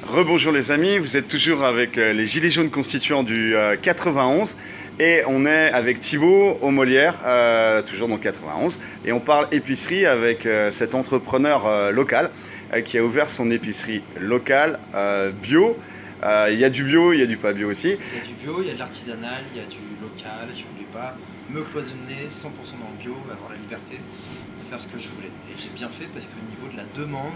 Rebonjour les amis, vous êtes toujours avec les Gilets jaunes constituants du 91 et on est avec Thibaut au Molière, toujours dans le 91, et on parle épicerie avec cet entrepreneur local qui a ouvert son épicerie locale bio. Il y a du bio, il y a du pas bio aussi. Il y a du bio, il y a de l'artisanal, il y a du local. Je voulais pas me cloisonner 100% dans le bio, avoir la liberté de faire ce que je voulais. Et j'ai bien fait parce qu'au niveau de la demande,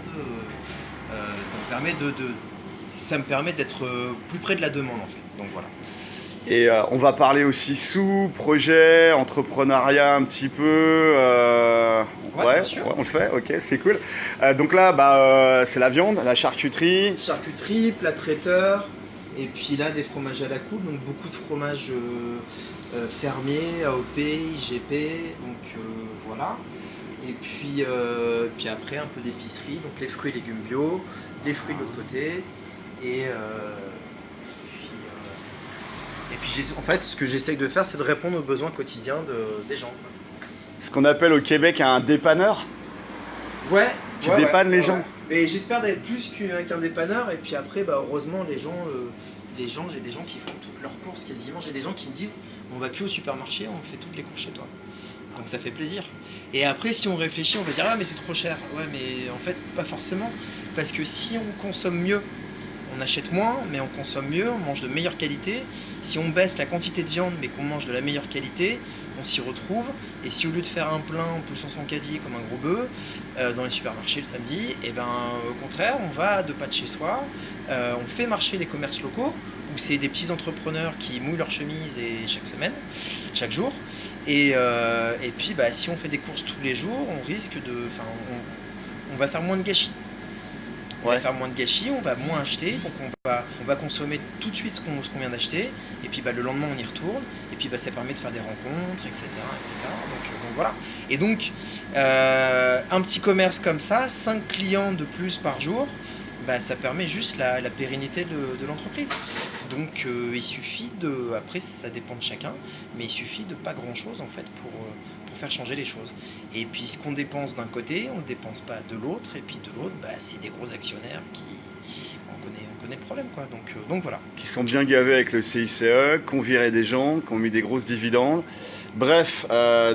ça me permet d'être plus près de la demande en fait. Donc voilà. Et on va parler aussi sous, projet, entrepreneuriat un petit peu. Ouais, bien sûr. Ouais, on le fait, ok, c'est cool. Donc là, c'est la viande, la charcuterie. Charcuterie, plat traiteur, et puis là des fromages à la coupe, donc beaucoup de fromages fermiers, AOP, IGP, donc voilà. Et puis après un peu d'épicerie, donc les fruits et légumes bio, les fruits de l'autre côté, et en fait ce que j'essaye de faire c'est de répondre aux besoins quotidiens des gens. Ce qu'on appelle au Québec un dépanneur. Ouais. Tu dépannes les gens. Ouais. Mais j'espère d'être plus qu'un dépanneur, et puis après heureusement j'ai des gens qui font toutes leurs courses quasiment, j'ai des gens qui me disent on va plus au supermarché, on fait toutes les courses chez toi. Donc ça fait plaisir. Et après si on réfléchit on va dire ah mais c'est trop cher. Ouais mais en fait pas forcément, parce que si on consomme mieux, on achète moins, mais on consomme mieux, on mange de meilleure qualité. Si on baisse la quantité de viande, mais qu'on mange de la meilleure qualité, on s'y retrouve. Et si au lieu de faire un plein, on pousse son caddie comme un gros bœuf dans les supermarchés le samedi, et ben au contraire, on va à deux pas de chez soi, on fait marcher des commerces locaux, où c'est des petits entrepreneurs qui mouillent leur chemise et chaque semaine, chaque jour. Et puis si on fait des courses tous les jours, on risque de, on va faire moins de gâchis. On va faire moins de gâchis, on va moins acheter, donc on va consommer tout de suite ce qu'on vient d'acheter, et puis le lendemain on y retourne, et puis ça permet de faire des rencontres, etc. etc. Donc voilà. Et donc un petit commerce comme ça, 5 clients de plus par jour, ça permet juste la pérennité de l'entreprise. Donc il suffit de, après ça dépend de chacun, mais il suffit de pas grand chose en fait pour faire changer les choses. Et puis ce qu'on dépense d'un côté, on ne dépense pas de l'autre, et puis de l'autre, c'est des gros actionnaires qui... On connaît le problème quoi, donc voilà. Qui sont bien gavés avec le CICE, qui ont viré des gens, qui ont mis des grosses dividendes. Bref,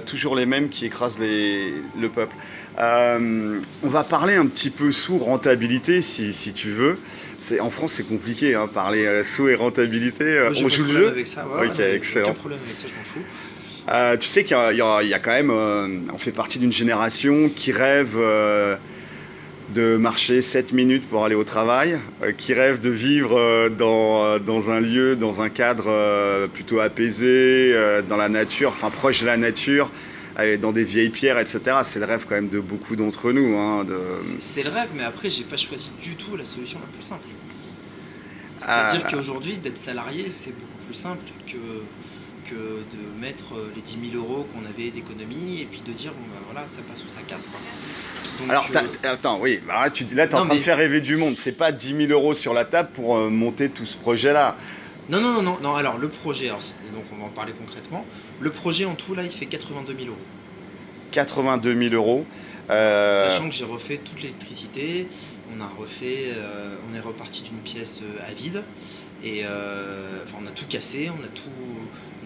toujours les mêmes qui écrasent le peuple. On va parler un petit peu sous rentabilité si tu veux. En France c'est compliqué, hein, parler sous et rentabilité. On joue le jeu avec ça, ouais, ok, excellent. Aucun problème avec ça, je m'en fous. Tu sais qu'il y a quand même, on fait partie d'une génération qui rêve de marcher 7 minutes pour aller au travail, qui rêve de vivre dans un lieu, dans un cadre plutôt apaisé, dans la nature, enfin proche de la nature, dans des vieilles pierres, etc. C'est le rêve quand même de beaucoup d'entre nous. Hein, C'est le rêve, mais après j'ai pas choisi du tout la solution la plus simple. C'est-à-dire qu'aujourd'hui d'être salarié c'est beaucoup plus simple que de mettre les 10 000 euros qu'on avait d'économie et puis de dire bon voilà ça passe ou ça casse quoi. Donc, alors attends, oui, là tu es en train de faire rêver du monde, c'est pas 10 000 euros sur la table pour monter tout ce projet là. Non, alors le projet, donc on va en parler concrètement, le projet en tout là il fait 82 000 euros. 82 000 euros. Sachant que j'ai refait toute l'électricité, on est reparti d'une pièce à vide, et on a tout cassé, on a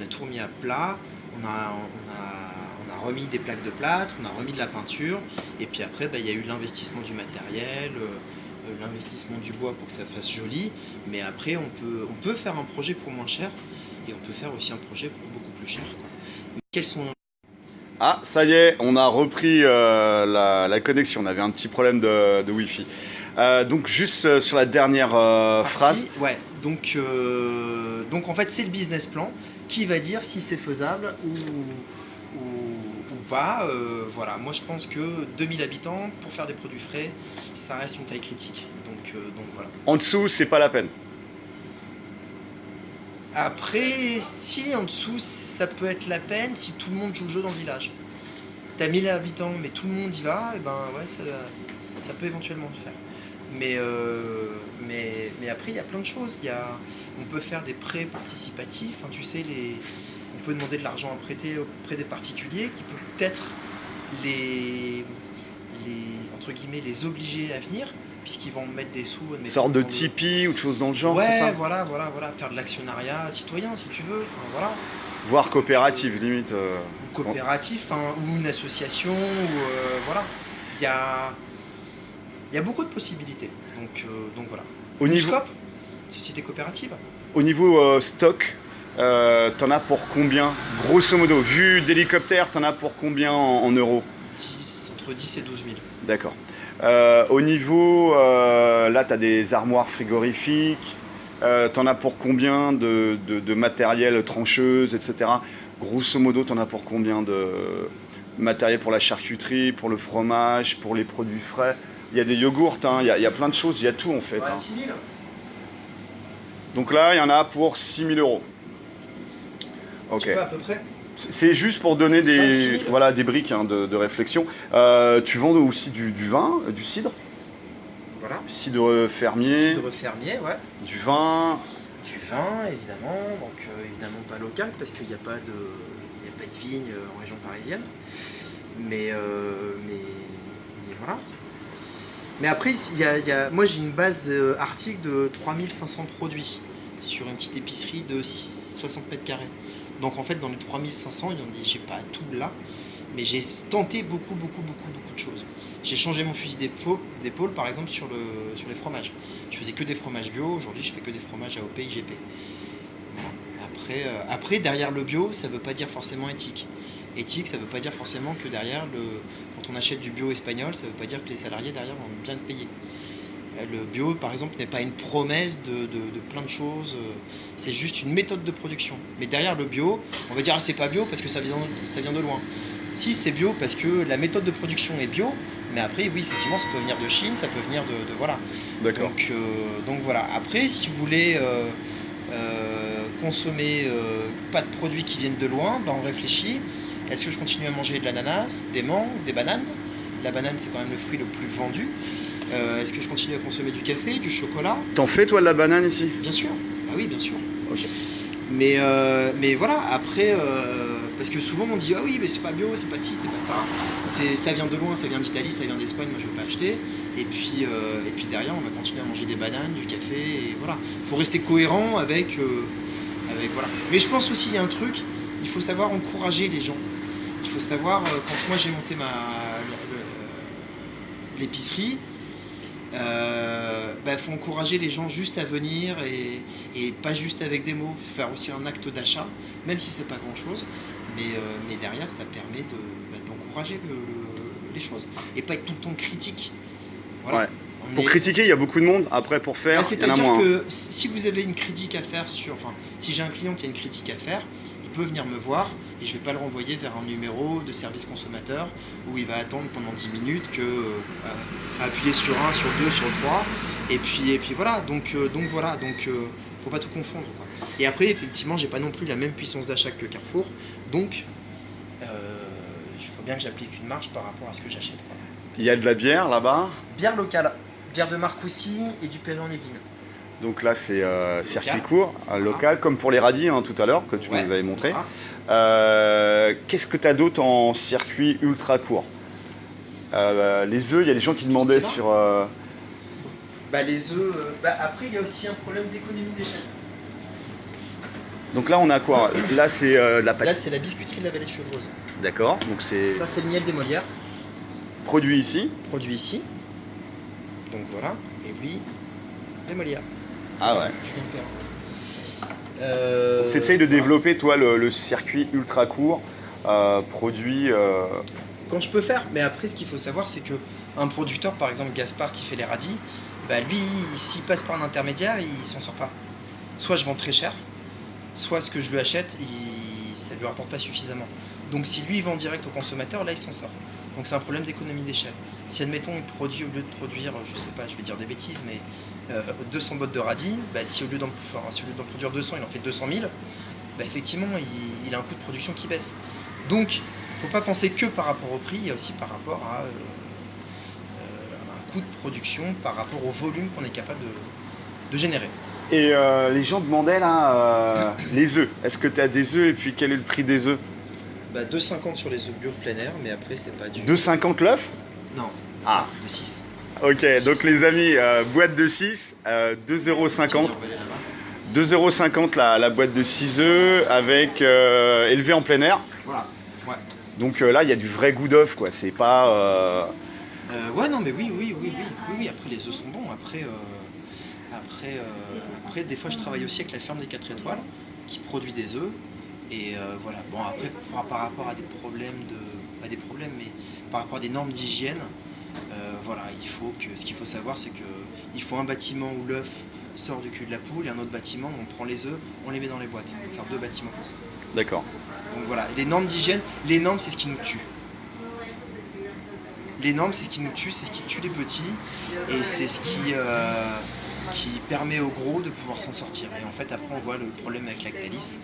tout remis à plat, on a remis des plaques de plâtre, on a remis de la peinture, et puis après il y a eu l'investissement du matériel, l'investissement du bois pour que ça fasse joli, mais après on peut faire un projet pour moins cher, et on peut faire aussi un projet pour beaucoup plus cher, quoi. Mais quels sont... Ah, ça y est, on a repris la connexion. On avait un petit problème de Wi-Fi. Donc, juste sur la dernière phrase. Ouais, donc en fait, c'est le business plan qui va dire si c'est faisable ou pas. Voilà, moi je pense que 2000 habitants pour faire des produits frais, ça reste une taille critique. Donc voilà. En dessous, c'est pas la peine. Après, si en dessous, ça peut être la peine si tout le monde joue le jeu dans le village. T'as 1000 habitants, mais tout le monde y va, et ouais, ça peut éventuellement le faire. Mais après, il y a plein de choses. On peut faire des prêts participatifs. Hein, tu sais, on peut demander de l'argent à prêter auprès des particuliers qui peut peut-être entre guillemets, les obliger à venir. puisqu'ils vont mettre des sous. Une sorte de Tipeee ou de choses dans le genre, ouais, c'est ça? voilà, faire de l'actionnariat citoyen si tu veux, enfin, voilà. Voire coopérative, limite. Ou coopératif, ou une association, ou voilà. Il y a beaucoup de possibilités, donc voilà. Au niveau, Scope, société coopérative. au niveau stock, t'en as pour combien? Grosso modo, vu d'hélicoptère, t'en as pour combien en euros? Entre 10 et 12 000. D'accord. Au niveau, là, tu as des armoires frigorifiques. T'en as pour combien de matériel trancheuse, etc. Grosso modo, t'en as pour combien de matériel pour la charcuterie, pour le fromage, pour les produits frais? Il y a des yogourts, hein, il y a plein de choses, il y a tout en fait. Ouais, Hein. 6 000. Donc là, il y en a pour 6 000 euros. Ok. Tu vois, à peu près. C'est juste pour donner 5 000. des briques hein, de réflexion. Tu vends aussi du vin, du cidre, Voilà. cidre fermier, Cidre fermier, ouais. du vin. Du vin, évidemment, donc évidemment pas local parce qu'il n'y a pas de vigne en région parisienne. Mais voilà. Mais après, moi j'ai une base article de 3500 produits sur une petite épicerie de 60 mètres carrés. Donc en fait, dans les 3500, j'ai pas tout là, mais j'ai tenté beaucoup de choses. J'ai changé mon fusil d'épaule par exemple sur les fromages. Je faisais que des fromages bio, aujourd'hui je fais que des fromages AOP, IGP. Voilà. Après, derrière le bio, ça veut pas dire forcément éthique. Éthique, ça veut pas dire forcément que derrière, quand on achète du bio espagnol, ça veut pas dire que les salariés derrière vont bien le payer. Le bio, par exemple, n'est pas une promesse de plein de choses, c'est juste une méthode de production. Mais derrière le bio, on va dire ah, c'est pas bio parce que ça vient de loin. Si, c'est bio parce que la méthode de production est bio, mais après, oui, effectivement, ça peut venir de Chine, ça peut venir de voilà. D'accord. Donc voilà. Après, si vous voulez consommer pas de produits qui viennent de loin, ben on réfléchit. Est-ce que je continue à manger de l'ananas, des mangues, des bananes? La banane, c'est quand même le fruit le plus vendu. Est-ce que je continue à consommer du café, du chocolat? T'en fais toi de la banane ici? Bien sûr. Ah oui, bien sûr. Ok. Mais voilà, après, parce que souvent on dit ah oui, mais c'est pas bio, c'est pas ci, c'est pas ça. Ça vient de loin, ça vient d'Italie, ça vient d'Espagne, moi je veux pas acheter. Et puis derrière, on va continuer à manger des bananes, du café, et voilà. Faut rester cohérent avec voilà. Mais je pense aussi il y a un truc, il faut savoir encourager les gens. Il faut savoir quand moi j'ai monté l'épicerie. Faut encourager les gens juste à venir et pas juste avec des mots, faire aussi un acte d'achat, même si c'est pas grand chose, mais derrière ça permet d'encourager les choses et pas être tout le temps critique. Voilà. Ouais. Pour critiquer, il y a beaucoup de monde. Après, pour faire, il y en a moins. C'est-à-dire que si vous avez une critique à faire si j'ai un client qui a une critique à faire, il peut venir me voir et je ne vais pas le renvoyer vers un numéro de service consommateur où il va attendre pendant 10 minutes à appuyer sur 1, sur 2, sur 3 et puis voilà, donc faut pas tout confondre, quoi. Et après effectivement j'ai pas non plus la même puissance d'achat que Carrefour, donc il faut bien que j'applique une marge par rapport à ce que j'achète, quoi. Il y a de la bière là-bas. Bière locale, bière de Marcoussis et du Perrier-en-Yvelines. Donc là, c'est circuit court, local, comme pour les radis tout à l'heure que tu nous avais montré. Qu'est-ce que tu as d'autre en circuit ultra court? Les œufs, il y a des gens qui demandaient sur... Les œufs, après il y a aussi un problème d'économie d'échelle. Donc là, on a quoi? Là, c'est la pâte. Là, c'est la biscuiterie de la Vallée de Chevreuse. D'accord, donc c'est... Ça, c'est le miel des Molières. Produit ici. Produit ici. Donc voilà, et lui, les Molières. Ah ouais. Je viens de faire. T'essayes de développer, toi, le circuit ultra court, produit... Quand je peux faire, mais après, ce qu'il faut savoir, c'est que un producteur, par exemple Gaspard qui fait les radis, lui, s'il passe par un intermédiaire, il s'en sort pas. Soit je vends très cher, soit ce que je lui achète, ça lui rapporte pas suffisamment. Donc si lui il vend direct au consommateur, là il s'en sort. Donc c'est un problème d'économie d'échelle. Si admettons il produit, au lieu de produire, je sais pas, je vais dire des bêtises, mais 200 bottes de radis, si au lieu d'en produire 200, il en fait 200 000, effectivement il a un coût de production qui baisse. Donc faut pas penser que par rapport au prix, il y a aussi par rapport à un coût de production, par rapport au volume qu'on est capable de générer. Et les gens demandaient là, les œufs. Est-ce que tu as des œufs et puis quel est le prix des œufs? 2,50 sur les œufs bio de plein air, mais après c'est pas du... 2,50 l'œuf? Non, Ah. de 6. Ok, donc les amis, boîte de 6, 2,50 €. 2,50 € la boîte de 6 œufs avec élevé en plein air. Voilà. Ouais. Donc là, il y a du vrai goût d'œuf, quoi. C'est pas. Ouais, non, mais oui. Après, les œufs sont bons. Après, des fois, je travaille aussi avec la ferme des 4 étoiles qui produit des œufs. Et voilà. Bon, après, par rapport à des problèmes pas des problèmes, mais par rapport à des normes d'hygiène, voilà, ce qu'il faut savoir, c'est qu'il faut un bâtiment où l'œuf sort du cul de la poule et un autre bâtiment où on prend les œufs, on les met dans les boîtes. Il faut faire 2 bâtiments comme ça. D'accord. Donc voilà, les normes d'hygiène, les normes, c'est ce qui nous tue. Les normes, c'est ce qui nous tue, c'est ce qui tue les petits et c'est ce qui permet aux gros de pouvoir s'en sortir. Et en fait, après, on voit le problème avec Lactalis,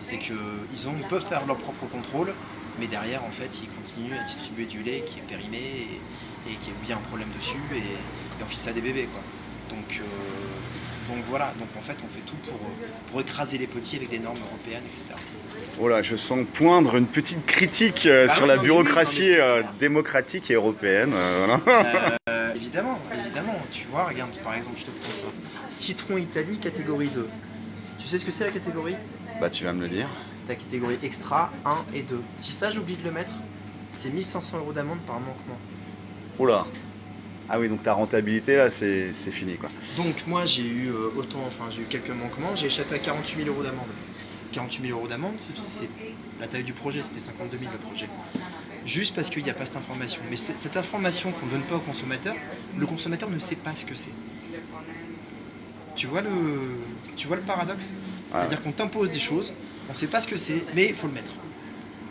c'est qu'ils peuvent faire leur propre contrôle, mais derrière, en fait, ils continuent à distribuer du lait qui est périmé et qui où il y a un problème dessus et on file ça à des bébés, quoi. Donc voilà, donc en fait, on fait tout pour écraser les petits avec des normes européennes, etc. Oh là, je sens poindre une petite critique sur la bureaucratie démocratique et européenne. Voilà. Évidemment, tu vois, regarde, par exemple, je te prends ça. Citron Italie, catégorie 2. Tu sais ce que c'est la catégorie? Bah, tu vas me le dire. Ta catégorie extra 1 et 2. Si ça, j'oublie de le mettre, c'est 1 500 € d'amende par manquement. Oh là. Ah oui, donc ta rentabilité, là, c'est fini, quoi. Donc moi, j'ai eu j'ai eu quelques manquements, j'ai échappé à 48 000 € d'amende. 48 000 € d'amende, c'est la taille du projet, c'était 52 000 le projet. Juste parce qu'il n'y a pas cette information. Mais cette information qu'on ne donne pas au consommateur, le consommateur ne sait pas ce que c'est. Tu vois le paradoxe? C'est-à-dire qu'on t'impose des choses, on ne sait pas ce que c'est, mais il faut le mettre.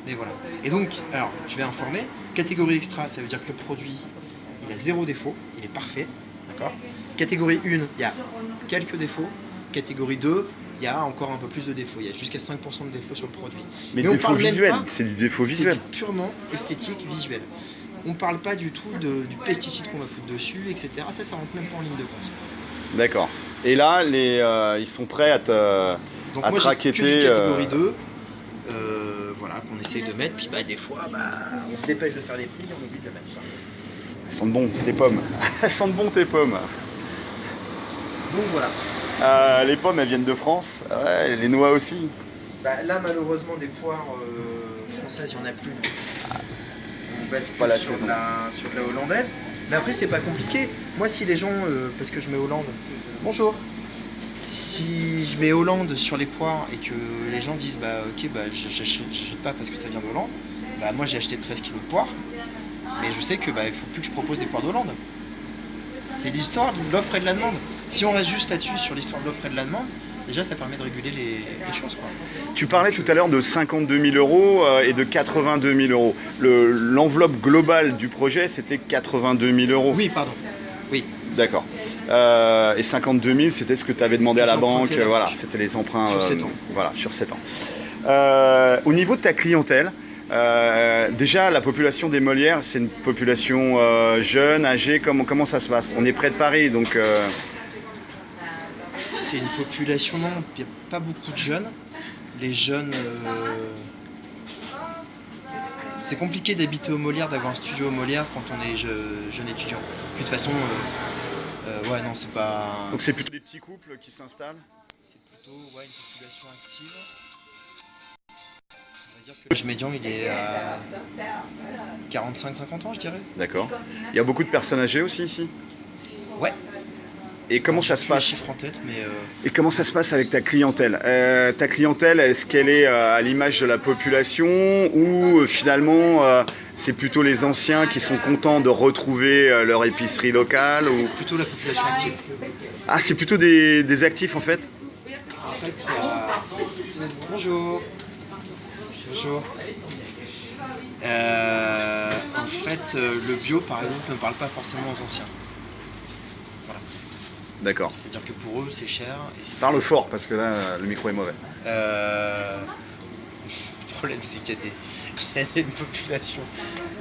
Mais voilà. Et donc, alors, je vais informer. Catégorie extra, ça veut dire que le produit, il a 0 défaut, il est parfait. D'accord? Catégorie 1, il y a quelques défauts. Catégorie 2, il y a encore un peu plus de défauts. Il y a jusqu'à 5% de défauts sur le produit. Mais défaut visuel, c'est du défaut visuel. C'est purement esthétique, visuel. On ne parle pas du tout du pesticide qu'on va foutre dessus, etc. Ça rentre même pas en ligne de compte. D'accord. Et là, ils sont prêts à te Donc à moi, traqueter. J'ai catégorie 2, voilà, qu'on essaye de mettre. Puis des fois, on se dépêche de faire les prix et on oublie de le mettre. Elles sentent bon tes pommes. Elles sentent bon tes pommes. Donc voilà. Les pommes, elles viennent de France. Ouais, les noix aussi. Là, malheureusement, des poires françaises, il n'y en a plus. On bascule sur de la hollandaise. Mais après, c'est pas compliqué. Moi, si les gens, parce que je mets Hollande, bonjour. Si je mets Hollande sur les poires et que les gens disent ok, j'achète pas parce que ça vient d'Hollande, moi j'ai acheté 13 kilos de poires, mais je sais que il faut plus que je propose des poires d'Hollande. C'est l'histoire de l'offre et de la demande. Si on reste juste là-dessus, sur l'histoire de l'offre et de la demande, déjà ça permet de réguler les choses, quoi. Tu parlais tout à l'heure de 52 000 € et de 82 000 €. L'enveloppe globale du projet, c'était 82 000 €. Oui, pardon. Oui. D'accord. Et 52 000, c'était ce que tu avais demandé à la banque. Voilà, c'était les emprunts sur 7 ans. Voilà, sur 7 ans. Au niveau de ta clientèle, déjà la population des Molières, c'est une population jeune, âgée. Comment ça se passe? On est près de Paris, donc. C'est une population, non, il n'y a pas beaucoup de jeunes. Les jeunes. C'est compliqué d'habiter au Molière, d'avoir un studio au Molière quand on est jeune étudiant. Puis de toute façon, ouais, non, c'est pas. Donc c'est plutôt des petits couples qui s'installent? C'est plutôt une population active. On va dire que l'âge médian il est à 45-50 ans, je dirais. D'accord. Il y a beaucoup de personnes âgées aussi ici? Ouais. Et comment ça se passe? En tête, mais Et comment ça se passe avec ta clientèle? Ta clientèle, est-ce qu'elle est à l'image de la population ou finalement c'est plutôt les anciens qui sont contents de retrouver leur épicerie locale ou... Plutôt la population active. Ah, c'est plutôt des actifs en fait? En fait, il y a... Bonjour. Bonjour. En fait, le bio, par exemple, ne parle pas forcément aux anciens. Voilà. D'accord. C'est-à-dire que pour eux, c'est cher. Parle fort parce que là, le micro est mauvais. Le problème, c'est qu'il y a une population.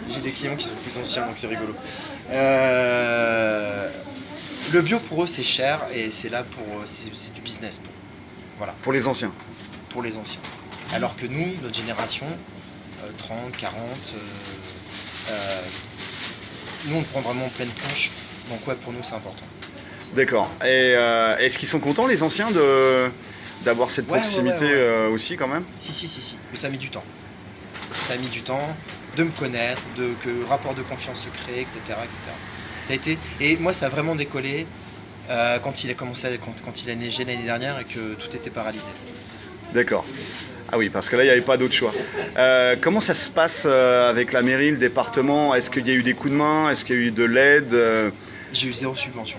J'ai des clients qui sont plus anciens, donc c'est rigolo. Le bio, pour eux, c'est cher et c'est là c'est du business. Voilà. Pour les anciens. Pour les anciens. Alors que nous, notre génération, 30, 40, nous on prend vraiment en pleine planche Donc ouais, pour nous c'est important. D'accord. Et est-ce qu'ils sont contents, les anciens, d'avoir cette proximité aussi quand même? Si. Mais ça a mis du temps. Ça a mis du temps de me connaître, que le rapport de confiance se crée, etc. Ça a été... Et moi, ça a vraiment décollé quand il a commencé, quand il a neigé l'année dernière et que tout était paralysé. D'accord. Ah oui, parce que là, il n'y avait pas d'autre choix. Comment ça se passe avec la mairie, le département? Est-ce qu'il y a eu des coups de main? Est-ce qu'il y a eu de l'aide? J'ai eu 0 subvention.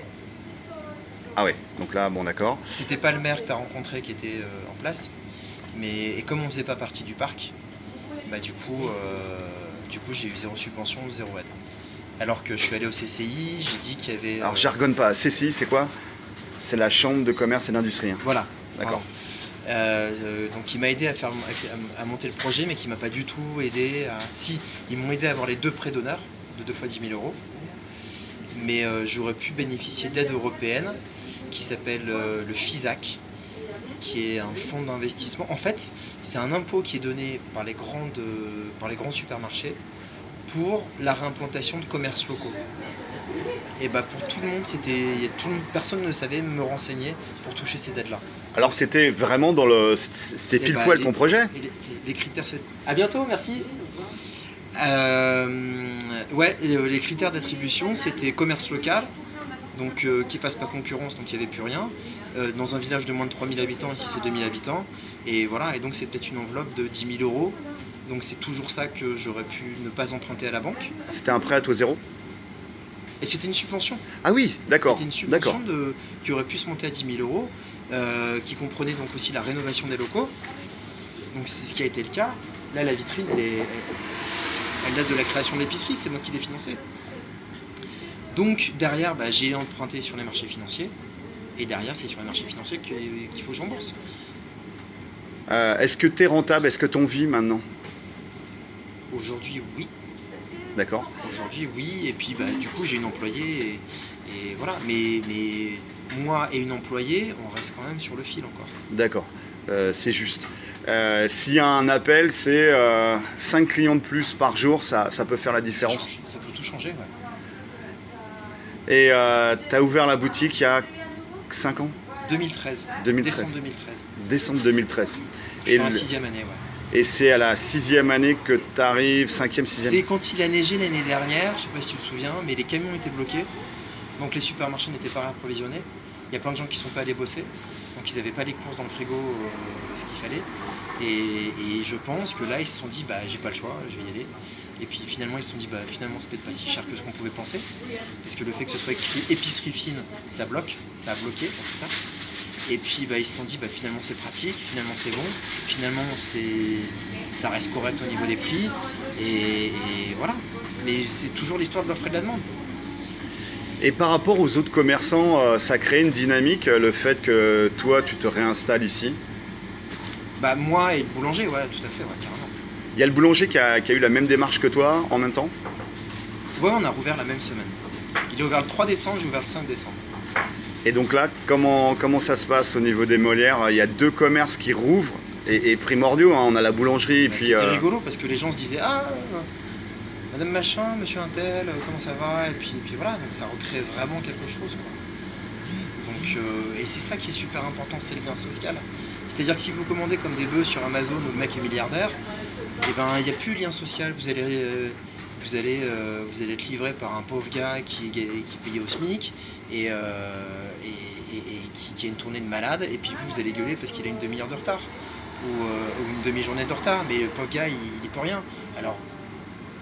Ah oui, donc là, bon, d'accord. C'était pas le maire que tu as rencontré qui était en place. Et comme on faisait pas partie du parc, bah du coup j'ai eu 0 subvention, 0 aide. Alors que je suis allé au CCI, j'ai dit qu'il y avait... Alors, jargonne pas. CCI, c'est quoi? C'est la Chambre de commerce et d'industrie. Hein. Voilà. D'accord. Donc il m'a aidé à monter le projet, mais qui m'a pas du tout aidé à... Si, ils m'ont aidé à avoir les 2 prêts d'honneur, de 2 fois 10 000 euros. Mais j'aurais pu bénéficier d'aide européenne qui s'appelle le FISAC, qui est un fonds d'investissement. En fait, c'est un impôt qui est donné par les grands supermarchés pour la réimplantation de commerces locaux. Et bah pour tout le monde, personne ne savait me renseigner pour toucher ces aides-là. Alors c'était vraiment c'était pile poil ton projet? Les critères, c'est... À bientôt, merci. Les critères d'attribution, c'était commerce local, donc qui fasse pas concurrence, donc il n'y avait plus rien. Dans un village de moins de 3000 habitants, ici c'est 2000 habitants. Et voilà, et donc c'est peut-être une enveloppe de 10 000 euros. Donc c'est toujours ça que j'aurais pu ne pas emprunter à la banque. C'était un prêt à taux zéro? Et c'était une subvention. Ah oui, d'accord. C'était une subvention qui aurait pu se monter à 10 000 euros, qui comprenait donc aussi la rénovation des locaux. Donc c'est ce qui a été le cas. Là, la vitrine, elle date de la création de l'épicerie, c'est moi qui l'ai financée. Donc derrière, j'ai emprunté sur les marchés financiers. Et derrière, c'est sur les marchés financiers qu'il faut que je rembourse. Est-ce que tu es rentable? Est-ce que tu en vis maintenant? Aujourd'hui, oui. D'accord. Aujourd'hui, oui. Et puis, du coup, j'ai une employée. Et voilà. Mais moi et une employée, on reste quand même sur le fil encore. D'accord. C'est juste. S'il y a un appel, c'est 5 clients de plus par jour, ça peut faire la différence. Ça peut tout changer, ouais. Et tu as ouvert la boutique il y a 5 ans? 2013. Décembre 2013. Décembre 2013. Je suis dans la 6e année, ouais. Et c'est à la 6e année que tu arrives, 5e, 6e? C'est quand il a neigé l'année dernière, je sais pas si tu te souviens, mais les camions étaient bloqués. Donc les supermarchés n'étaient pas approvisionnés. Il y a plein de gens qui ne sont pas allés bosser. Donc ils n'avaient pas les courses dans le frigo, ce qu'il fallait. Et je pense que là, ils se sont dit, j'ai pas le choix, je vais y aller. Et puis finalement, ils se sont dit, finalement, c'est peut-être pas si cher que ce qu'on pouvait penser. Parce que le fait que ce soit écrit épicerie fine, ça bloque, ça a bloqué en tout cas. Et puis ils se sont dit, finalement, c'est pratique, finalement, c'est bon, finalement, ça reste correct au niveau des prix. Et voilà. Mais c'est toujours l'histoire de l'offre et de la demande. Et par rapport aux autres commerçants, ça crée une dynamique, le fait que toi, tu te réinstalles ici? Moi et le boulanger, ouais, tout à fait, ouais, carrément. Il y a le boulanger qui a eu la même démarche que toi en même temps? Ouais, on a rouvert la même semaine. Il est ouvert le 3 décembre, j'ai ouvert le 5 décembre. Et donc là, comment ça se passe au niveau des Molières? Il y a 2 commerces qui rouvrent, et primordiaux, hein. On a la boulangerie et puis... C'était rigolo parce que les gens se disaient, Madame Machin, Monsieur Untel, comment ça va? Et puis voilà, donc ça recrée vraiment quelque chose, quoi. Donc, et c'est ça qui est super important, c'est le lien social. C'est-à-dire que si vous commandez comme des bœufs sur Amazon où le mec est milliardaire, il n'y a plus de lien social. Vous allez être livré par un pauvre gars qui est payé au SMIC et qui a une tournée de malade, et puis vous allez gueuler parce qu'il a une demi-heure de retard ou une demi-journée de retard, mais le pauvre gars il peut rien. Alors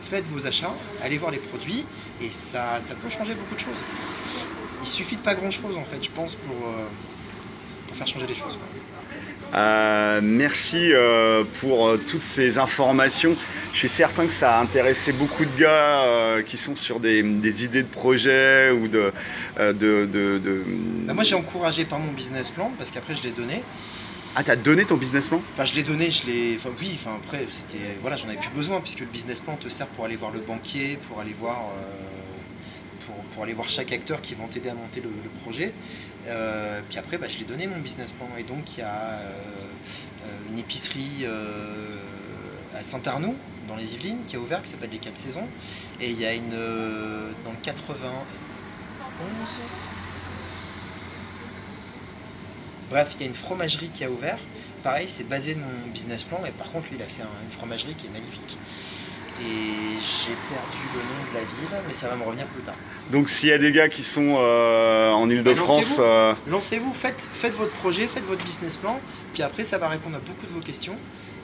faites vos achats, allez voir les produits, et ça peut changer beaucoup de choses. Il suffit de pas grand chose en fait, je pense, pour faire changer les choses, quoi. Merci pour toutes ces informations. Je suis certain que ça a intéressé beaucoup de gars qui sont sur des idées de projet ou Moi j'ai encouragé par mon business plan, parce qu'après je l'ai donné. Ah, t'as donné ton business plan? Je l'ai donné, après c'était... Voilà, j'en avais plus besoin, puisque le business plan te sert pour aller voir le banquier, pour aller voir... Pour aller voir chaque acteur qui va t'aider à monter le projet. Puis après, je l'ai donné mon business plan. Et donc, il y a une épicerie à Saint-Arnoux, dans les Yvelines, qui a ouvert, qui s'appelle Les 4 Saisons. Et il y a dans le 80... 11. Bref, il y a une fromagerie qui a ouvert. Pareil, c'est basé de mon business plan. Et par contre, lui, il a fait une fromagerie qui est magnifique. Et j'ai perdu le nom de la ville, mais ça va me revenir plus tard. Donc s'il y a des gars qui sont en Ile-de-France... Lancez-vous, faites votre projet, faites votre business plan. Puis après, ça va répondre à beaucoup de vos questions.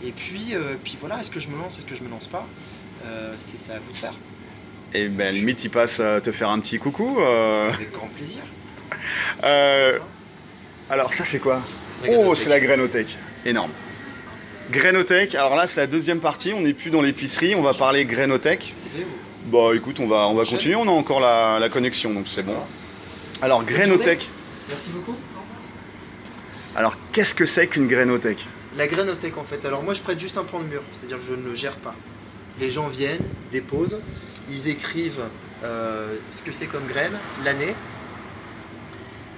Et puis voilà, est-ce que je me lance, est-ce que je me lance pas c'est ça à vous de faire. Et ben limite, il passe à te faire un petit coucou. Avec grand plaisir. Alors ça c'est quoi? Oh, c'est la Grainothèque. Énorme. Grainothèque, alors là c'est la deuxième partie, on n'est plus dans l'épicerie, on va parler Grainothèque. Bon écoute, on va continuer, on a encore la connexion, donc c'est bon. Alors Grainothèque. Merci beaucoup. Alors qu'est-ce que c'est qu'une Grainothèque? La Grainothèque en fait, alors moi je prête juste un plan de mur, c'est-à-dire que je ne le gère pas. Les gens viennent, déposent, ils écrivent ce que c'est comme graine, l'année.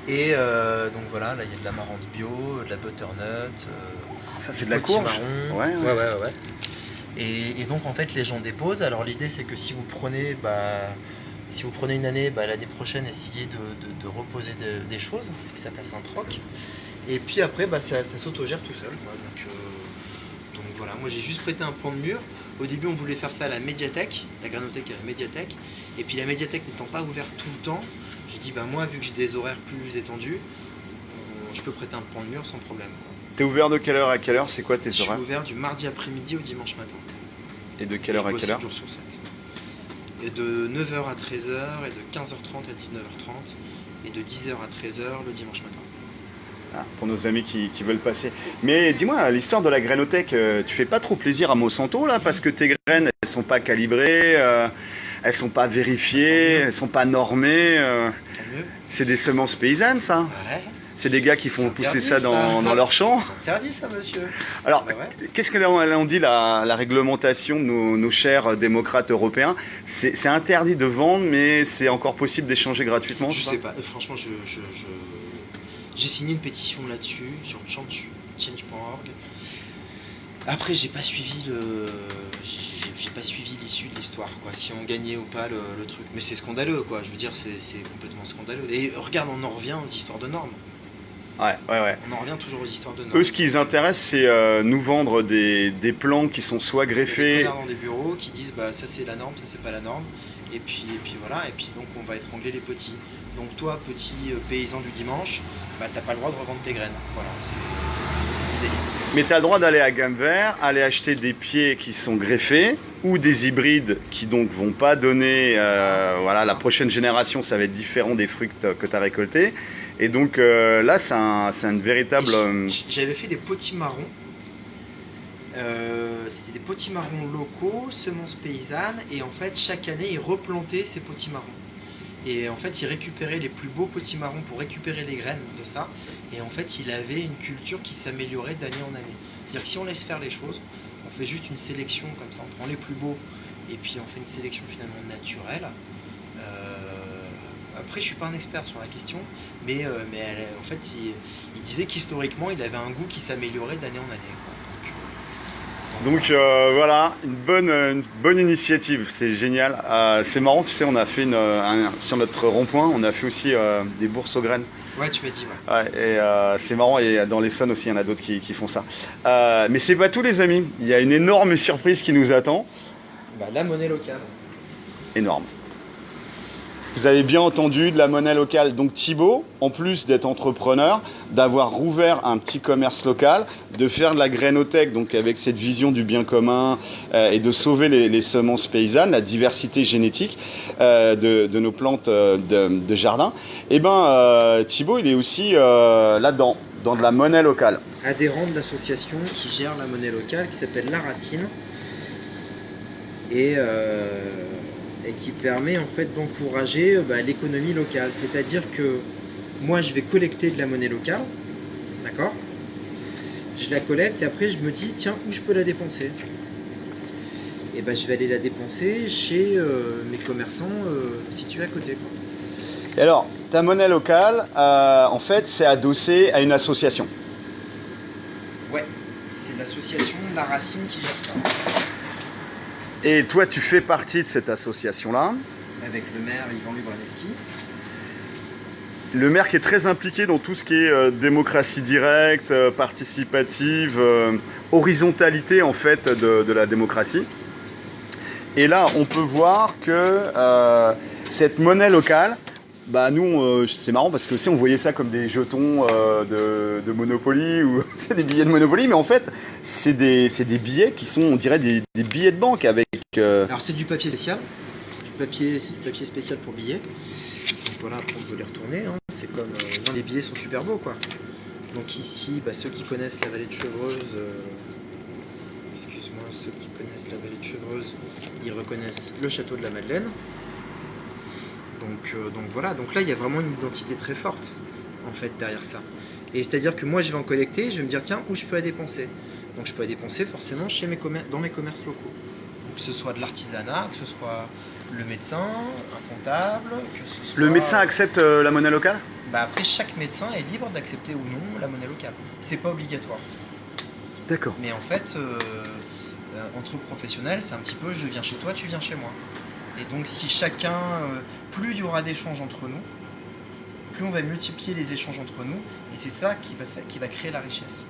Et donc voilà, là il y a de l'amaranth bio, de la butternut, ça c'est de la courge. Ouais. Et donc en fait les gens déposent. Alors l'idée c'est que si vous prenez une année, l'année prochaine essayez de reposer des choses, que ça fasse un troc. Et puis après ça s'autogère tout seul. Donc voilà, moi j'ai juste prêté un plan de mur. Au début on voulait faire ça à la médiathèque, la Grainothèque à la médiathèque. Et puis la médiathèque n'étant pas ouverte tout le temps, j'ai dit moi vu que j'ai des horaires plus étendus, je peux prêter un plan de mur sans problème. T'es ouvert de quelle heure à quelle heure? C'est quoi tes horaires? Je suis ouvert du mardi après-midi au dimanche matin. Et de quelle heure à quelle heure? 7 jours sur 7. Et de 9h à 13h, et de 15h30 à 19h30, et de 10h à 13h le dimanche matin. Ah, pour nos amis qui veulent passer. Mais dis-moi, l'histoire de la Grainothèque, tu fais pas trop plaisir à Monsanto là, parce que tes graines, elles sont pas calibrées, elles sont pas vérifiées, elles sont pas normées. C'est des semences paysannes, ça. Ouais. C'est des gars qui font pousser ça dans leur champ. C'est interdit ça, monsieur. Alors, qu'est-ce qu'elle en dit la réglementation de nos chers démocrates européens? C'est interdit de vendre, mais c'est encore possible d'échanger gratuitement? Je sais pas, franchement, j'ai signé une pétition là-dessus, sur change.org. Après, j'ai pas suivi l'issue de l'histoire, quoi. Si on gagnait ou pas le truc. Mais c'est scandaleux, quoi. Je veux dire, c'est complètement scandaleux. Et regarde, on en revient aux histoires de normes. Ouais. On en revient toujours aux histoires de normes. Eux, ce qui les intéresse, c'est nous vendre des plans qui sont soit greffés... Des connards dans des bureaux qui disent, ça c'est la norme, ça c'est pas la norme. Et puis voilà, et puis donc on va étrangler les petits. Donc toi, petit paysan du dimanche, t'as pas le droit de revendre tes graines. Voilà, c'est l'idée. Mais tu as le droit d'aller à Gamme Vert, aller acheter des pieds qui sont greffés ou des hybrides qui donc vont pas donner, la prochaine génération, ça va être différent des fruits que tu as récoltés. Et donc là, c'est une véritable... J'avais fait des potimarrons. C'était des potimarrons locaux, semences paysannes, et en fait chaque année ils replantaient ces potimarrons. Et en fait ils récupéraient les plus beaux potimarrons pour récupérer les graines de ça. Et en fait il avait une culture qui s'améliorait d'année en année. C'est-à-dire que si on laisse faire les choses, on fait juste une sélection comme ça, on prend les plus beaux et puis on fait une sélection finalement naturelle. Après je suis pas un expert sur la question, mais en fait il disait qu'historiquement il avait un goût qui s'améliorait d'année en année. Donc voilà, une bonne initiative, c'est génial. C'est marrant, tu sais, on a fait sur notre rond-point, on a fait aussi des bourses aux graines. Ouais, tu m'as dit, ouais. Et c'est marrant, et dans l'Essonne aussi, il y en a d'autres qui font ça. Mais c'est pas tout, les amis. Il y a une énorme surprise qui nous attend. La monnaie locale. Énorme. Vous avez bien entendu, de la monnaie locale. Donc Thibaut, en plus d'être entrepreneur, d'avoir rouvert un petit commerce local, de faire de la Grainothèque, donc avec cette vision du bien commun et de sauver les semences paysannes, la diversité génétique de nos plantes de jardin. Et Thibaut, il est aussi là-dedans, dans de la monnaie locale. Adhérent de l'association qui gère la monnaie locale, qui s'appelle La Racine. Et qui permet en fait d'encourager l'économie locale. C'est-à-dire que moi je vais collecter de la monnaie locale, d'accord? Je la collecte et après je me dis tiens, où je peux la dépenser? Et je vais aller la dépenser chez mes commerçants situés à côté, quoi. Et alors, ta monnaie locale, en fait, c'est adossé à une association. Ouais, c'est l'association La Racine qui gère ça. Et toi, tu fais partie de cette association-là. Avec le maire Yvan Lubraneski. Le maire qui est très impliqué dans tout ce qui est démocratie directe, participative, horizontalité en fait de la démocratie. Et là, on peut voir que cette monnaie locale, bah nous, c'est marrant parce que on voyait ça comme des jetons de Monopoly ou c'est des billets de Monopoly, mais en fait, c'est des billets qui sont, on dirait, des billets de banque avec. Alors c'est du papier spécial, c'est du papier spécial pour billets. Donc voilà, après on peut les retourner. Hein. C'est comme les billets sont super beaux quoi. Donc ici, bah, ceux qui connaissent la vallée de Chevreuse, excuse-moi, ceux qui connaissent la vallée de Chevreuse, ils reconnaissent le château de la Madeleine. Donc voilà, donc là il y a vraiment une identité très forte en fait derrière ça. Et c'est-à-dire que moi je vais en collecter, je vais me dire tiens où je peux la dépenser. Donc je peux la dépenser forcément dans mes commerces locaux. Donc que ce soit de l'artisanat, que ce soit le médecin, un comptable, que ce soit... Le médecin accepte la monnaie locale ? Bah après chaque médecin est libre d'accepter ou non la monnaie locale. C'est pas obligatoire. D'accord. Mais en fait, entre professionnels, c'est un petit peu je viens chez toi, tu viens chez moi. Et donc si chacun, plus il y aura d'échanges entre nous, plus on va multiplier les échanges entre nous, et c'est ça qui va créer la richesse.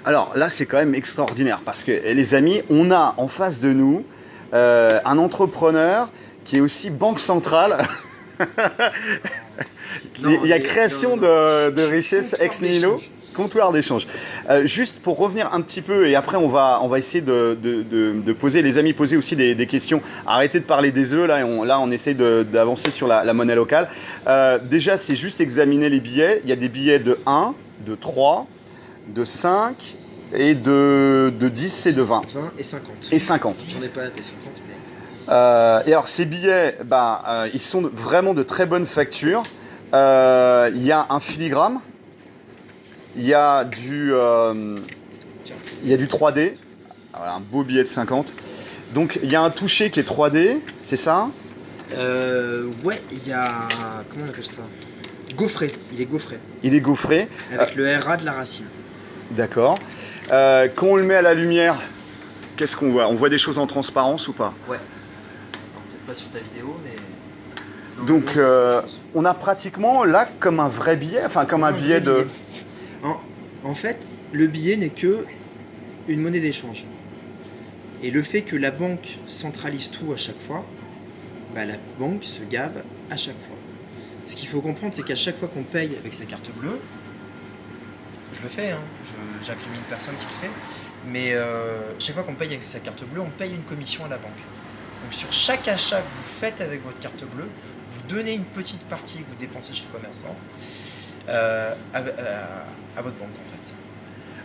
Alors là, c'est quand même extraordinaire parce que les amis, on a en face de nous un entrepreneur qui est aussi banque centrale. Il y a création de richesse ex nihilo. Comptoir d'échange. Juste pour revenir un petit peu, et après on va essayer de poser, les amis, poser aussi des questions. Arrêtez de parler des œufs, là on essaie d'avancer sur la monnaie locale. Déjà, c'est juste examiner les billets. Il y a des billets de 1, de 3, de 5 et de 10 et de 20. 20 et 50. Et 50. J'en ai pas des 50, mais... et alors ces billets, ils sont vraiment de très bonne facture. Il y a un filigrane. Il y a du 3D, voilà, un beau billet de 50. Donc il y a un toucher qui est 3D, c'est ça ? Ouais, il y a... Comment on appelle ça ? Gaufré, il est gaufré. Il est gaufré. Avec le RA de la racine. D'accord. Quand on le met à la lumière, qu'est-ce qu'on voit ? On voit des choses en transparence ou pas ? Ouais. Alors, peut-être pas sur ta vidéo, mais... Donc on a pratiquement là comme un vrai billet, enfin comme un billet de... En fait, le billet n'est que une monnaie d'échange. Et le fait que la banque centralise tout à chaque fois, bah, la banque se gave à chaque fois. Ce qu'il faut comprendre, c'est qu'à chaque fois qu'on paye avec sa carte bleue, je le fais, hein, j'incrimine personne qui le fait, mais chaque fois qu'on paye avec sa carte bleue, on paye une commission à la banque. Donc sur chaque achat que vous faites avec votre carte bleue, vous donnez une petite partie que vous dépensez chez le commerçant à votre banque en fait.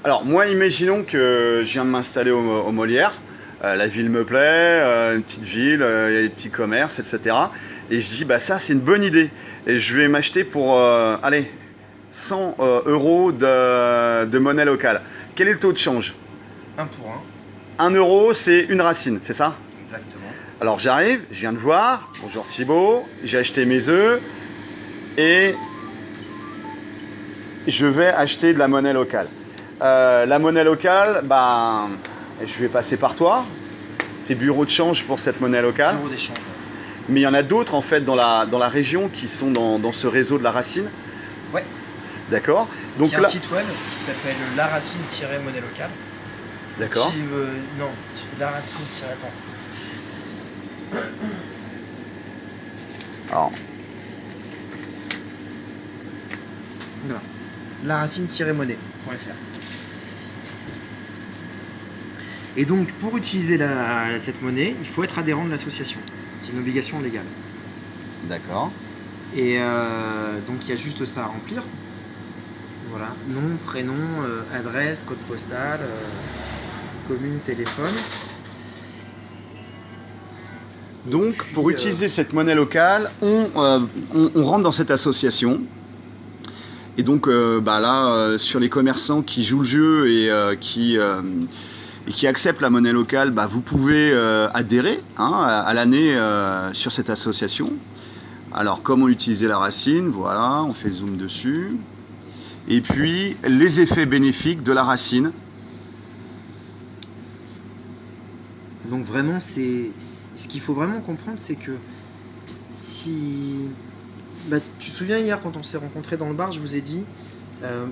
Alors moi, imaginons que je viens de m'installer au Molière, la ville me plaît, une petite ville, il y a des petits commerces, etc. Et je dis, ça c'est une bonne idée. Et je vais m'acheter pour, 100 euros de monnaie locale. Quel est le taux de change ? 1 pour 1. 1 euro, c'est une racine, c'est ça ? Exactement. Alors j'arrive, je viens de voir, bonjour Thibaut, j'ai acheté mes œufs et je vais acheter de la monnaie locale. La monnaie locale, je vais passer par toi, tes bureaux de change pour cette monnaie locale. Bureau d'échange. Mais il y en a d'autres en fait dans la région qui sont dans ce réseau de la racine. Ouais. D'accord. Donc il y a un site web qui s'appelle La Racine-monnaie locale. D'accord. Non, La Racine. Attends. Alors. Voilà. laracine-monnaie.fr. Et donc, pour utiliser cette monnaie, il faut être adhérent de l'association. C'est une obligation légale. D'accord. Et donc, il y a juste ça à remplir. Voilà. Nom, prénom, adresse, code postal, commune, téléphone. Donc, pour utiliser cette monnaie locale, on rentre dans cette association. Et donc, sur les commerçants qui jouent le jeu et qui acceptent la monnaie locale, vous pouvez adhérer à l'année sur cette association. Alors, comment utiliser la racine ? Voilà, on fait zoom dessus. Et puis, les effets bénéfiques de la racine. Donc, vraiment, ce qu'il faut vraiment comprendre, c'est que si Bah, tu te souviens hier quand on s'est rencontrés dans le bar, je vous ai dit,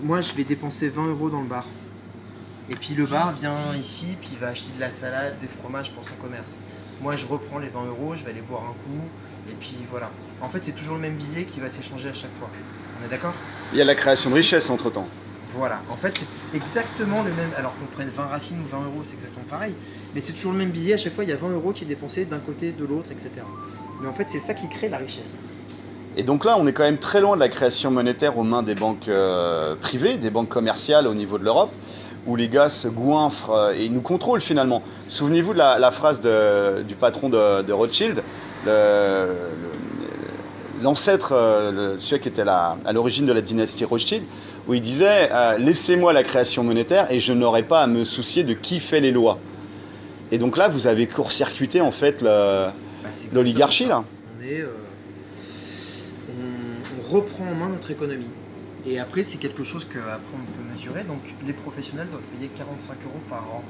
moi je vais dépenser 20 euros dans le bar. Et puis le bar vient ici, puis il va acheter de la salade, des fromages pour son commerce. Moi je reprends les 20 euros, je vais aller boire un coup, et puis voilà. En fait c'est toujours le même billet qui va s'échanger à chaque fois. On est d'accord? Il y a la création de richesse entre-temps. Voilà, en fait c'est exactement le même, alors qu'on prenne 20 racines ou 20 euros, c'est exactement pareil, mais c'est toujours le même billet, à chaque fois il y a 20 euros qui est dépensé d'un côté, de l'autre, etc. Mais en fait c'est ça qui crée la richesse. Et donc là, on est quand même très loin de la création monétaire aux mains des banques privées, des banques commerciales au niveau de l'Europe, où les gars se goinfrent et nous contrôlent finalement. Souvenez-vous de la phrase du patron de Rothschild, l'ancêtre, celui qui était à l'origine de la dynastie Rothschild, où il disait laissez-moi la création monétaire et je n'aurai pas à me soucier de qui fait les lois. Et donc là, vous avez court-circuité en fait l'oligarchie là. On reprend en main notre économie. Et après, c'est quelque chose qu'après on peut mesurer. Donc les professionnels doivent payer 45 euros par an.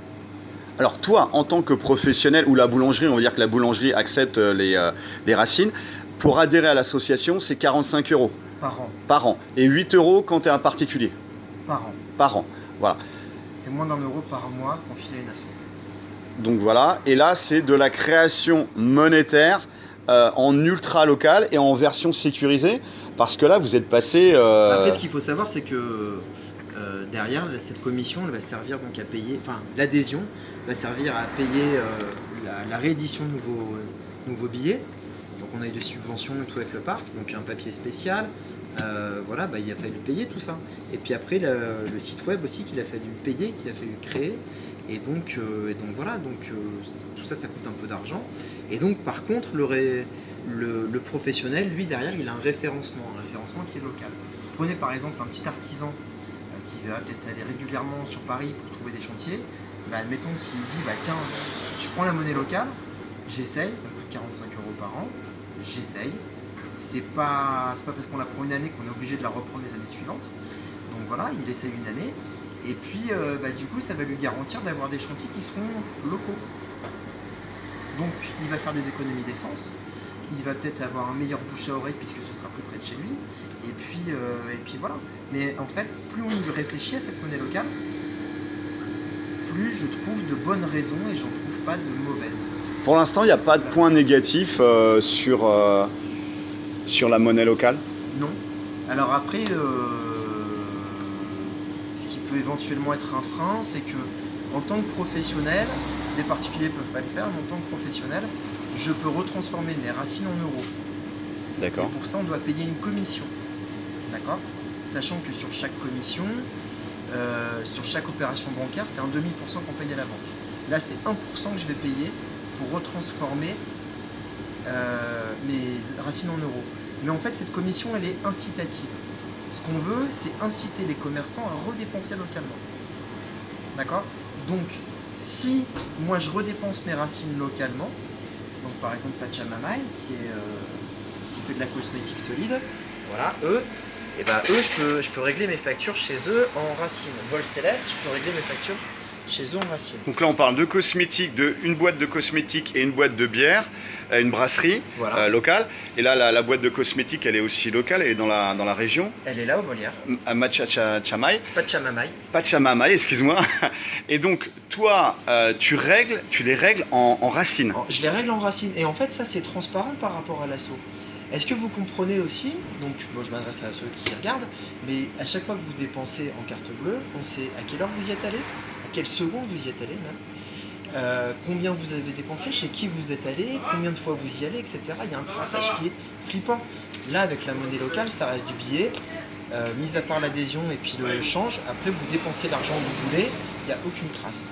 Alors toi, en tant que professionnel, ou la boulangerie, on va dire que la boulangerie accepte les racines, pour adhérer à l'association, c'est 45 euros. Par an. Par an. Et 8 euros quand tu es un particulier. Par an. Par an. Voilà. C'est moins d'1 euro par mois qu'on file à une asso. Donc voilà. Et là, c'est de la création monétaire en ultra local et en version sécurisée. Parce que là, vous êtes passé... Après, ce qu'il faut savoir, c'est que derrière, cette commission, elle va servir donc à payer... Enfin, l'adhésion va servir à payer la réédition de nouveaux billets. Donc on a eu des subventions et tout avec le parc, donc un papier spécial. Voilà, il a fallu payer tout ça. Et puis après, le site web aussi qu'il a fallu payer, qu'il a fallu créer. Et donc voilà, tout ça, ça coûte un peu d'argent. Et donc par contre, le professionnel, lui derrière, il a un référencement qui est local. Prenez par exemple un petit artisan qui va peut-être aller régulièrement sur Paris pour trouver des chantiers. Admettons s'il dit, tiens, je prends la monnaie locale, j'essaye, ça me coûte 45 euros par an, j'essaye. C'est pas parce qu'on la prend une année qu'on est obligé de la reprendre les années suivantes. Donc voilà, il essaye une année. Et puis, du coup, ça va lui garantir d'avoir des chantiers qui seront locaux. Donc, il va faire des économies d'essence. Il va peut-être avoir un meilleur bouche à oreille puisque ce sera plus près de chez lui. Et puis voilà. Mais en fait, plus on y réfléchit à cette monnaie locale, plus je trouve de bonnes raisons et j'en trouve pas de mauvaises. Pour l'instant, il n'y a pas de point négatif sur la monnaie locale? Non. Alors après, ce qui peut éventuellement être un frein, c'est que en tant que professionnel, les particuliers ne peuvent pas le faire, mais en tant que professionnel, je peux retransformer mes racines en euros. D'accord. Et pour ça, on doit payer une commission. D'accord? Sachant que sur chaque commission, sur chaque opération bancaire, c'est un demi% qu'on paye à la banque. Là, c'est 1% que je vais payer pour retransformer mes racines en euros. Mais en fait, cette commission, elle est incitative. Ce qu'on veut, c'est inciter les commerçants à redépenser localement. D'accord? Donc, si moi je redépense mes racines localement, donc par exemple Pachamamay, qui fait de la cosmétique solide, voilà, eux, je peux régler mes factures chez eux en racines. Vol Céleste, je peux régler mes factures chez eux en racines. Donc là, on parle de cosmétiques, une boîte de cosmétiques et une boîte de bière, une brasserie locale. Et là, la boîte de cosmétiques, elle est aussi locale, elle est dans la région. Elle est là au Molière. À Pachamamay. Pachamamay, excuse-moi. Et donc, toi, tu les règles en racines. Je les règle en racines. Et en fait, ça, c'est transparent par rapport à l'asso. Est-ce que vous comprenez aussi, donc moi je m'adresse à ceux qui regardent, mais à chaque fois que vous dépensez en carte bleue, on sait à quelle heure vous y êtes allé, à quelle seconde vous y êtes allé même, combien vous avez dépensé, chez qui vous êtes allé, combien de fois vous y allez, etc. Il y a un traçage qui est flippant. Là, avec la monnaie locale, ça reste du billet, mis à part l'adhésion et puis le change, après vous dépensez l'argent que vous voulez, il n'y a aucune trace.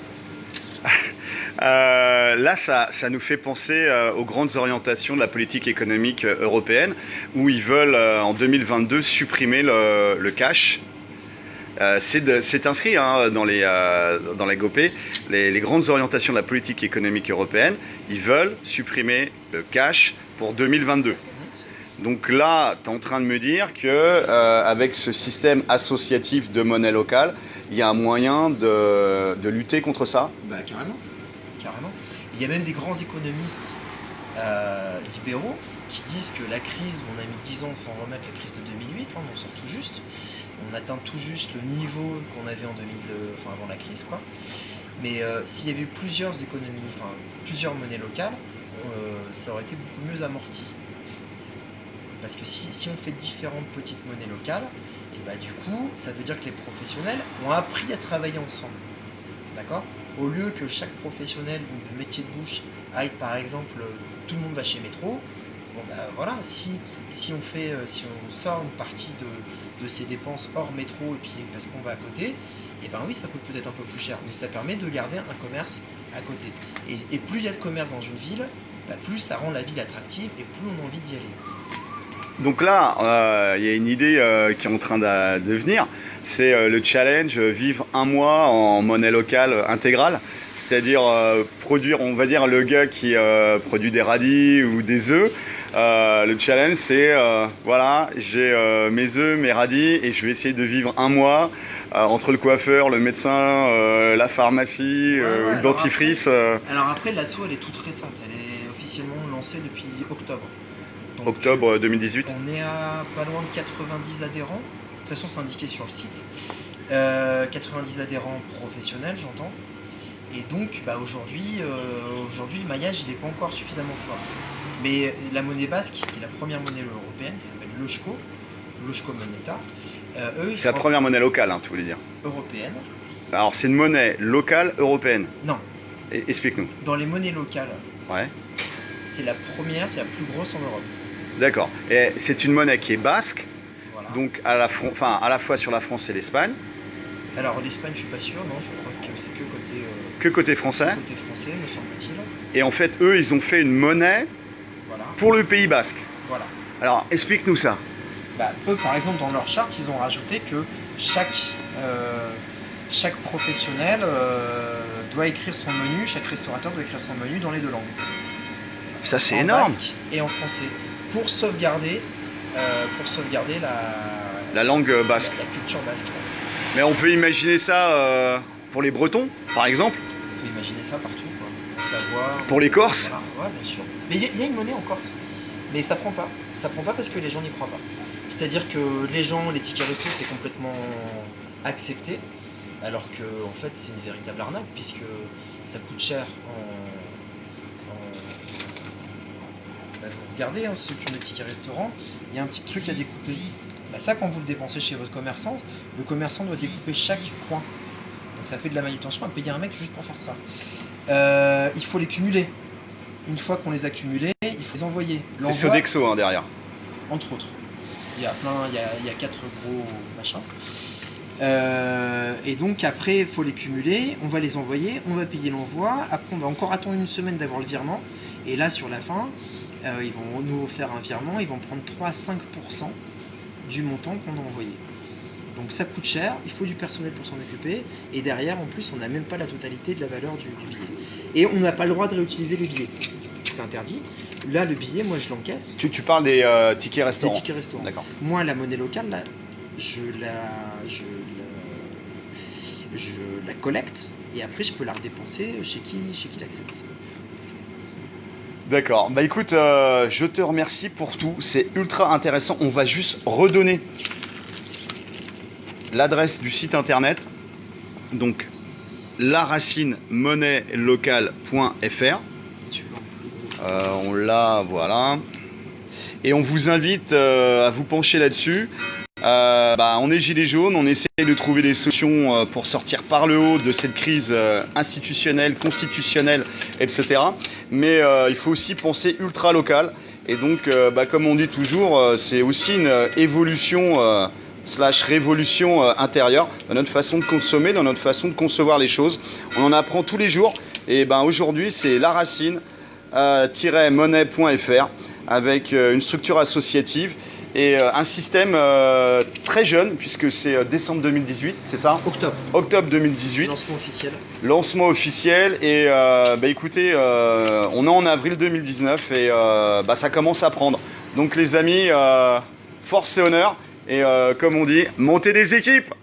Là, ça nous fait penser aux grandes orientations de la politique économique européenne, où ils veulent en 2022 supprimer le cash. C'est inscrit dans la GOPE, les grandes orientations de la politique économique européenne. Ils veulent supprimer le cash pour 2022. Donc là, tu es en train de me dire que avec ce système associatif de monnaie locale, il y a un moyen de lutter contre ça? Carrément. Il y a même des grands économistes libéraux qui disent que la crise, on a mis 10 ans sans remettre la crise de 2008, on en sort tout juste. On atteint tout juste le niveau qu'on avait en 2000, avant la crise, quoi. Mais s'il y avait eu plusieurs économies, plusieurs monnaies locales, ça aurait été beaucoup mieux amorti. Parce que si on fait différentes petites monnaies locales, et bah du coup, ça veut dire que les professionnels ont appris à travailler ensemble. D'accord? Au lieu que chaque professionnel ou de métier de bouche aille, par exemple, tout le monde va chez Métro, bon bah voilà, si on sort une partie de ses dépenses hors métro et puis parce qu'on va à côté, et ben oui, ça coûte peut-être un peu plus cher, mais ça permet de garder un commerce à côté. Et plus il y a de commerce dans une ville, bah plus ça rend la ville attractive et plus on a envie d'y aller. Donc là, il y a une idée qui est en train de venir, c'est le challenge vivre un mois en monnaie locale intégrale, c'est-à-dire produire, on va dire, le gars qui produit des radis ou des œufs. Le challenge, c'est voilà, j'ai mes œufs, mes radis, et je vais essayer de vivre un mois entre le coiffeur, le médecin, la pharmacie, le dentifrice. Alors après, l'asso, elle est toute récente, elle est officiellement lancée depuis octobre. Donc, octobre 2018. On est à pas loin de 90 adhérents. De toute façon, c'est indiqué sur le site. 90 adhérents professionnels, j'entends. Et donc, aujourd'hui, le maillage, il n'est pas encore suffisamment fort. Mais la monnaie basque, qui est la première monnaie européenne, qui s'appelle l'Eusko Moneta, c'est la première monnaie locale, hein, tu voulais dire. Européenne. Alors, c'est une monnaie locale européenne. Non. Explique-nous. Dans les monnaies locales, ouais. C'est la première, c'est la plus grosse en Europe. D'accord. Et c'est une monnaie qui est basque, voilà. Donc à la fois sur la France et l'Espagne. Alors l'Espagne, je suis pas sûr, non, je crois que c'est que côté... que côté français. Côté français, me semble-t-il. Et en fait, eux, ils ont fait une monnaie pour le Pays basque. Voilà. Alors, explique-nous ça. Bah, eux, par exemple, dans leur charte, ils ont rajouté que chaque professionnel doit écrire son menu, chaque restaurateur doit écrire son menu dans les deux langues. Ça, c'est énorme. Basque et en français, pour sauvegarder la langue basque. La culture basque. Mais on peut imaginer ça pour les Bretons, par exemple. On peut imaginer ça partout, quoi. Savoir. Pour les Corses. Voilà. Ouais, bien sûr. Mais il y a une monnaie en Corse. Mais ça prend pas. Ça prend pas parce que les gens n'y croient pas. C'est-à-dire que les tickets resto, c'est complètement accepté, alors que en fait, c'est une véritable arnaque puisque ça coûte cher vous regardez, ceux qui ont des tickets restaurants, il y a un petit truc à découper. Bah ça, quand vous le dépensez chez votre commerçant, le commerçant doit découper chaque coin. Donc ça fait de la manutention à payer un mec juste pour faire ça. Il faut les cumuler. Une fois qu'on les a cumulés, il faut les envoyer. C'est Sodexo derrière. Entre autres. Il y a plein, il y a 4 gros machins. Et donc après, il faut les cumuler, on va les envoyer, on va payer l'envoi. Après, on va encore attendre une semaine d'avoir le virement. Et là, sur la fin, ils vont nous faire un virement, ils vont prendre 3 à 5% du montant qu'on a envoyé. Donc ça coûte cher, il faut du personnel pour s'en occuper, et derrière en plus on n'a même pas la totalité de la valeur du billet. Et on n'a pas le droit de réutiliser les billets, c'est interdit. Là le billet, moi je l'encaisse. Tu parles des tickets restaurants. Des tickets restaurants. D'accord. Moi la monnaie locale, là, je la collecte, et après je peux la redépenser chez qui l'accepte. D'accord, bah écoute, je te remercie pour tout, c'est ultra intéressant. On va juste redonner l'adresse du site internet, donc laracinemonnailelocale.fr. On l'a, voilà. Et on vous invite à vous pencher là-dessus. On est gilets jaunes, on essaie de trouver des solutions pour sortir par le haut de cette crise institutionnelle, constitutionnelle, etc. Mais il faut aussi penser ultra local. Et donc, comme on dit toujours, c'est aussi une évolution / révolution intérieure dans notre façon de consommer, dans notre façon de concevoir les choses. On en apprend tous les jours. Et aujourd'hui, c'est laracine-monnaie.fr avec une structure associative et un système très jeune, puisque c'est décembre 2018, c'est ça ? Octobre 2018. Lancement officiel. Lancement officiel. Et écoutez, on est en avril 2019 et ça commence à prendre. Donc les amis, force et honneur. Et comme on dit, montez des équipes!